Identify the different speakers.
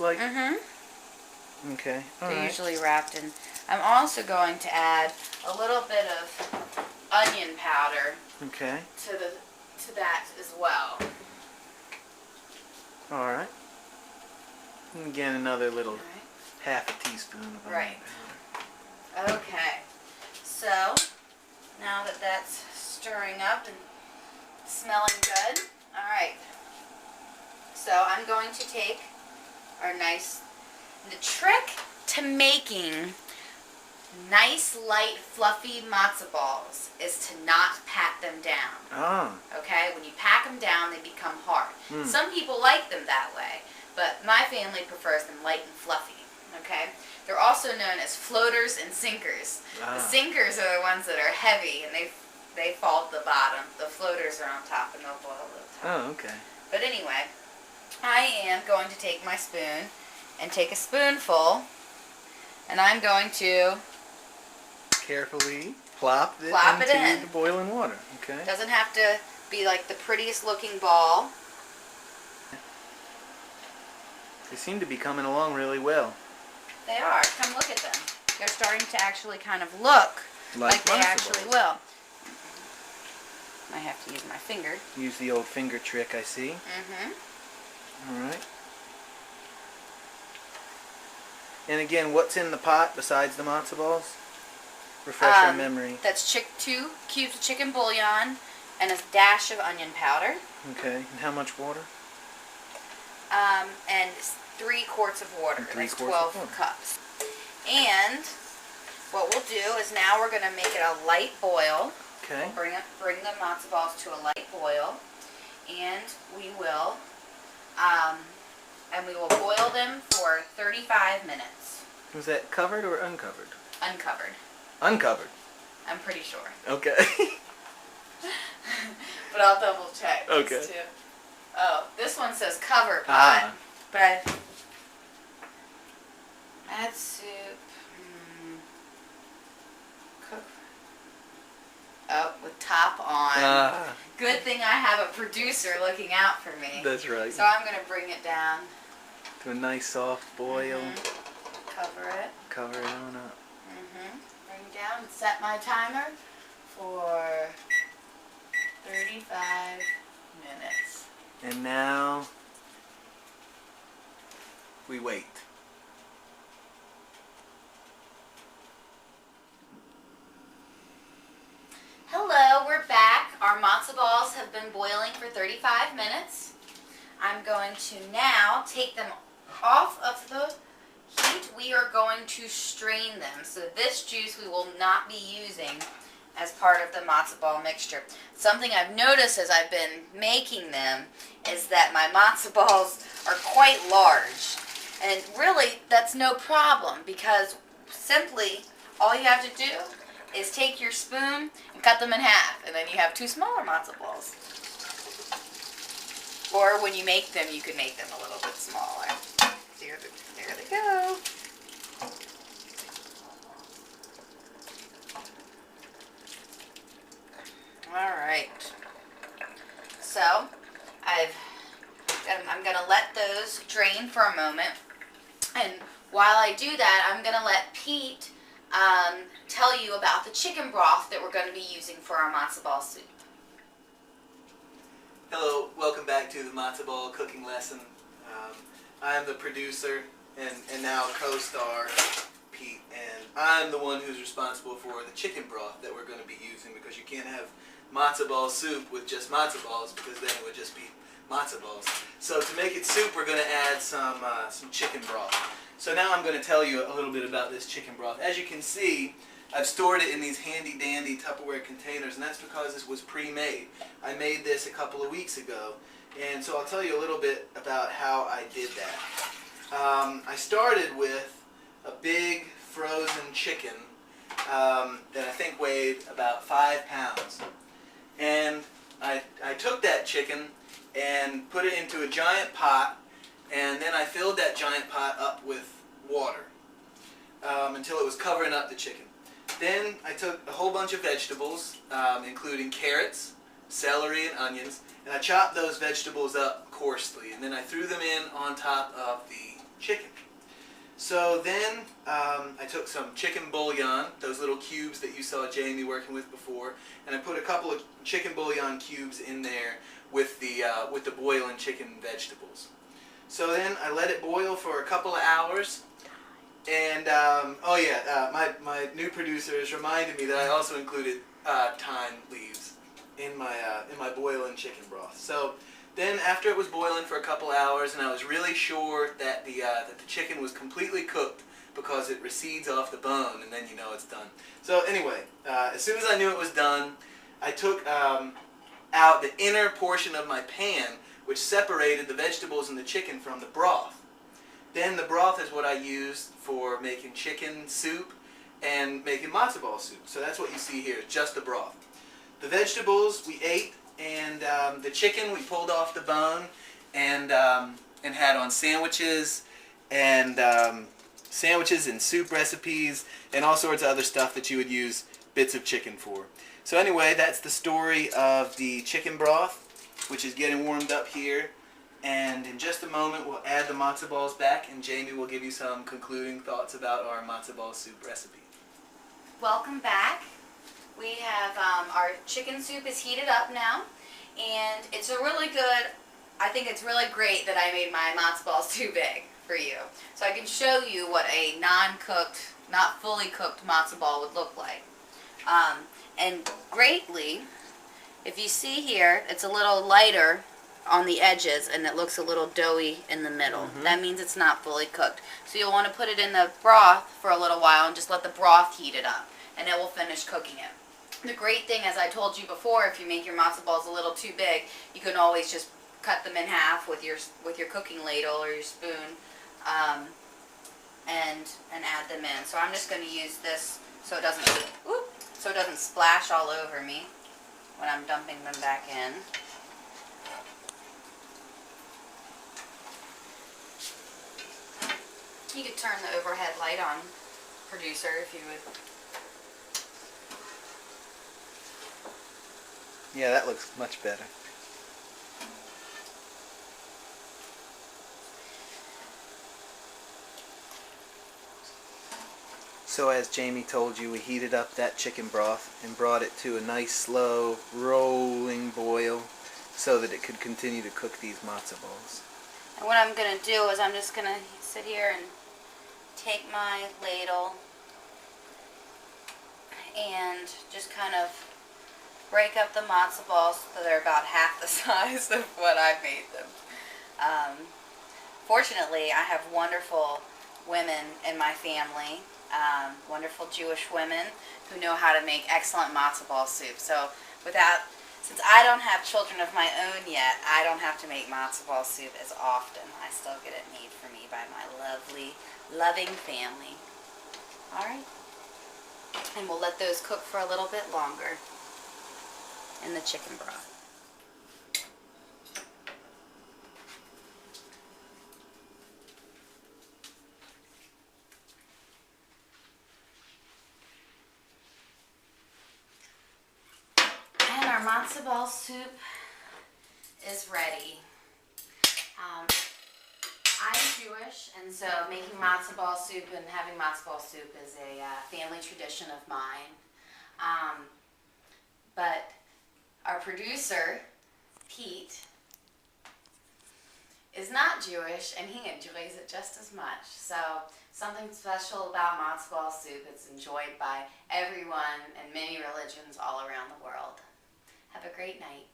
Speaker 1: Like. Okay. All right.
Speaker 2: They're usually wrapped in. I'm also going to add a little bit of onion powder.
Speaker 1: Okay.
Speaker 2: To that as well.
Speaker 1: All right. And again, another little half a teaspoon of onion powder.
Speaker 2: Okay. So now that that's stirring up and smelling good, all right. So I'm going to take our the trick to making nice, light, fluffy matzo balls is to not pat them down.
Speaker 1: Oh.
Speaker 2: Okay? When you pack them down, they become hard. Some people like them that way, but my family prefers them light and fluffy. Okay? They're also known as floaters and sinkers. The sinkers are the ones that are heavy and they fall to the bottom. The floaters are on top and they'll boil at the top.
Speaker 1: Oh, okay.
Speaker 2: But anyway, I am going to take my spoon and take a spoonful, and I'm going to
Speaker 1: carefully plop it into the boiling water. Okay.
Speaker 2: Doesn't have to be like the prettiest looking ball.
Speaker 1: They seem to be coming along really well.
Speaker 2: They are. Come look at them. They're starting to actually kind of look like they actually will. I have to use my finger.
Speaker 1: Use the old finger trick, I see. All right. And again, what's in the pot besides the matzo balls? Refresh our memory.
Speaker 2: That's 2 cubes of chicken bouillon and a dash of onion powder.
Speaker 1: Okay. And how much water?
Speaker 2: And 3 quarts of water. That's 12 cups. And what we'll do is now we're going to make it a light boil.
Speaker 1: Okay.
Speaker 2: We'll bring the matzo balls to a light boil, and we will boil them for 35 minutes.
Speaker 1: Was that covered or uncovered?
Speaker 2: Uncovered.
Speaker 1: Uncovered.
Speaker 2: I'm pretty sure.
Speaker 1: Okay.
Speaker 2: But I'll double check.
Speaker 1: Okay.
Speaker 2: Too. Oh, this one says cover pot. But add soup. Cook. Oh, with top on. Good thing I have a producer looking out for me.
Speaker 1: That's right.
Speaker 2: So I'm going to bring it down.
Speaker 1: To a nice soft boil.
Speaker 2: Cover it.
Speaker 1: Cover it on up.
Speaker 2: Bring it down and set my timer for 35 minutes.
Speaker 1: And now we wait.
Speaker 2: Hello, we're back. Our matzo balls have been boiling for 35 minutes. I'm going to now take them off of the heat. We are going to strain them. So this juice we will not be using as part of the matzo ball mixture. Something I've noticed as I've been making them is that my matzo balls are quite large. And really, that's no problem because simply all you have to do is take your spoon and cut them in half, and then you have 2 smaller matzo balls. Or when you make them, you can make them a little bit smaller. There they go. All right. So I'm going to let those drain for a moment, and while I do that, I'm going to let Pete tell you about the chicken broth that we're going to be using for our matzo ball soup.
Speaker 1: Hello, welcome back to the matzo ball cooking lesson. I am the producer and now co-star, Pete, and I'm the one who's responsible for the chicken broth that we're going to be using, because you can't have matzo ball soup with just matzo balls, because then it would just be matzo balls. So to make it soup, we're going to add some chicken broth. So now I'm going to tell you a little bit about this chicken broth. As you can see, I've stored it in these handy dandy Tupperware containers, and that's because this was pre-made. I made this a couple of weeks ago, and so I'll tell you a little bit about how I did that. I started with a big frozen chicken that I think weighed about 5 pounds. And I took that chicken and put it into a giant pot, and then I filled that giant pot up with water until it was covering up the chicken. Then I took a whole bunch of vegetables, including carrots, celery, and onions, and I chopped those vegetables up coarsely, and then I threw them in on top of the chicken. So then I took some chicken bouillon, those little cubes that you saw Jamie working with before, and I put a couple of chicken bouillon cubes in there with the boiling chicken vegetables. So then I let it boil for a couple of hours, and my new producer has reminded me that I also included thyme leaves in my boiling chicken broth. So then after it was boiling for a couple hours and I was really sure that the chicken was completely cooked because it recedes off the bone and then you know it's done. So anyway, as soon as I knew it was done, I took out the inner portion of my pan, which separated the vegetables and the chicken from the broth. Then the broth is what I used for making chicken soup and making matzo ball soup. So that's what you see here, just the broth. The vegetables we ate, and the chicken we pulled off the bone and had on sandwiches and soup recipes and all sorts of other stuff that you would use bits of chicken for. So anyway, that's the story of the chicken broth, which is getting warmed up here. And in just a moment, we'll add the matzo balls back, and Jamie will give you some concluding thoughts about our matzo ball soup recipe.
Speaker 2: Welcome back. We have our chicken soup is heated up now, and it's a really good, I think it's really great that I made my matzo balls too big for you. So I can show you what a non-cooked, not fully cooked matzo ball would look like. And greatly, if you see here, it's a little lighter on the edges and it looks a little doughy in the middle. Mm-hmm. That means it's not fully cooked. So you'll want to put it in the broth for a little while and just let the broth heat it up, and it will finish cooking it. The great thing, as I told you before, if you make your matzo balls a little too big, you can always just cut them in half with your cooking ladle or your spoon, and add them in. So I'm just going to use this so it doesn't splash all over me when I'm dumping them back in. You could turn the overhead light on, producer, if you would.
Speaker 1: Yeah, that looks much better. So as Jamie told you, we heated up that chicken broth and brought it to a nice slow rolling boil so that it could continue to cook these matzo balls.
Speaker 2: And what I'm going to do is I'm just going to sit here and take my ladle and just kind of break up the matzo balls so they're about half the size of what I made them. Fortunately, I have wonderful women in my family, wonderful Jewish women who know how to make excellent matzo ball soup. So since I don't have children of my own yet, I don't have to make matzo ball soup as often. I still get it made for me by my lovely, loving family. All right. And we'll let those cook for a little bit longer in the chicken broth. And our matzo ball soup is ready. I'm Jewish, and so making matzo ball soup and having matzo ball soup is a family tradition of mine. But our producer, Pete, is not Jewish, and he enjoys it just as much. So something special about matzo ball soup. It's enjoyed by everyone and many religions all around the world. Have a great night.